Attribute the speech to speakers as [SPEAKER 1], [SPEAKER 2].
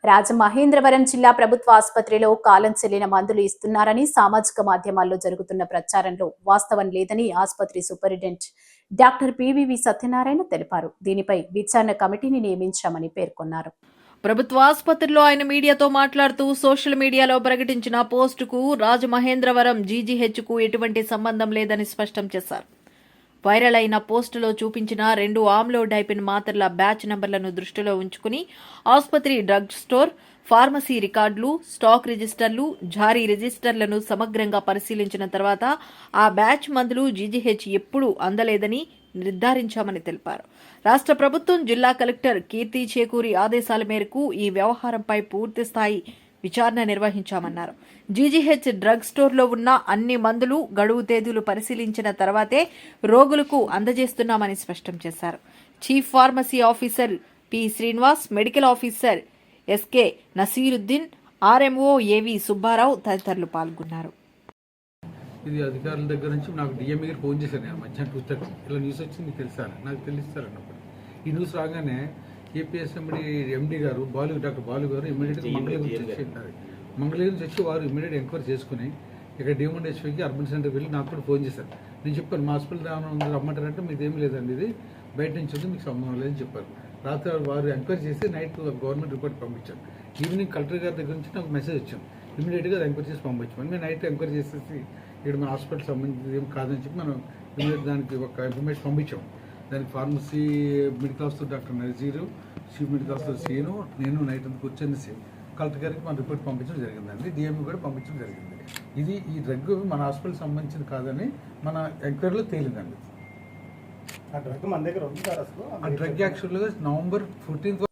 [SPEAKER 1] రాజమహేంద్రవరం జిల్లా ప్రభుత్వ ఆసుపత్రిలో కాలం చెల్లిన మందులు ఇస్తున్నారని సామాజిక మాధ్యమాల్లో జరుగుతున్న ప్రచారంలో వాస్తవం లేదని ఆసుపత్రి సూపరింటెండెంట్ డాక్టర్ పివివి సత్యనారాయణ తెలిపారు. దీనిపై విచారణ కమిటీని నియమించామని పేర్కొన్నారు.
[SPEAKER 2] ప్రభుత్వ ఆసుపత్రిలో ఆయన మీడియాతో మాట్లాడుతూ సోషల్ మీడియాలో ప్రకటించిన పోస్టుకు రాజమహేంద్రవరం జీజీహెచ్కు ఎటువంటి సంబంధం లేదని స్పష్టం చేశారు. వైరల్ అయిన పోస్టులో చూపించిన 2 ఆమ్లోడైపిన్ మాత్రల బ్యాచ్ నంబర్లను దృష్టిలో ఉంచుకుని ఆసుపత్రి డ్రగ్ స్టోర్, ఫార్మసీ రికార్డులు, స్టాక్ రిజిస్టర్లు, జారీ రిజిస్టర్లను సమగ్రంగా పరిశీలించిన తర్వాత ఆ బ్యాచ్ మందులు జీజీహెచ్ ఎప్పుడూ అందలేదని నిర్ధారించామని తెలిపారు. రాష్ట్ర ప్రభుత్వం జిల్లా కలెక్టర్ కీర్తి చేకూరి ఆదేశాల మేరకు ఈ వ్యవహారంపై పూర్తిస్థాయి విచారణ నిర్వహించామన్నారు. జీజీహెచ్ డ్రగ్ స్టోర్లో ఉన్న అన్ని మందులు గడువు తేదీలు పరిశీలించిన తర్వాతే రోగులకు అందజేస్తున్నామని స్పష్టం చేశారు. Chief pharmacy officer P Srinivas, medical officer SK Nasiruddin, RMO AV Subbarao తదితరులు పాల్గొన్నారు.
[SPEAKER 3] ఇది అధికారుల దగ్గర నుంచి నాకు డిఎంఏ గారు ఫోన్ చేశారు. నేను మధ్యాహ్నం 2:30 ఇలా న్యూస్ వచ్చింది తెలుసా, నాకు తెలుస్తారు అన్నప్పుడు. ఈ న్యూస్ రాగానే ఏపీఎస్ఎండి ఎండి గారు డాక్టర్ బాలు గారు ఇమీడియట్గా మంగళగిరి నుంచి వచ్చి వారు ఇమీడియట్ ఎంక్వైరీ చేసుకుని ఇక్కడ డిఎంఎండ్హెచ్ఓకి అర్బన్ సెంటర్ వెళ్ళి నాకు కూడా ఫోన్ చేశారు. నేను చెప్పాను మా హాస్పిటల్ రమ్మంటారంటే మీకు ఏమీ లేదండి, ఇది బయట నుంచి ఉంది, మీకు సంబంధం లేదని చెప్పారు. రాత్రి వారు ఎంక్వైరీ చేసి నైట్ గవర్నమెంట్ రిపోర్ట్ పంపించారు. ఈవినింగ్ కలెక్టర్ గారి దగ్గర నుంచి నాకు మెసేజ్ వచ్చాను, ఇమీడియట్గా ఎంక్వైరీ చేసి పంపించామని. మేము నైట్ ఎంక్వైరీ చేసేసి ఇక్కడ మన హాస్పిటల్ సంబంధించి ఏం కాదని చెప్పి మనం ఇమీడియట్ దానికి ఒక ఇన్ఫర్మేషన్ పంపించాము. దానికి pharmacy medical officer doctor Nazir, chief medical officer Seenu, నేను నైట్ అంతా కూర్చొని కలెక్టర్ గారికి మన రిపోర్ట్ పంపించడం జరిగిందండి. డిఎంఈ కూడా పంపించడం జరిగింది. ఈ డ్రగ్ మన హాస్పిటల్ సంబంధించింది కాదని మన ఎంక్వైరీలో తేలిందండి.
[SPEAKER 4] ఆ డ్రగ్ మన దగ్గర ఉంది సార్. అసలు
[SPEAKER 3] ఆ డ్రగ్ యాక్చువల్గా November 14th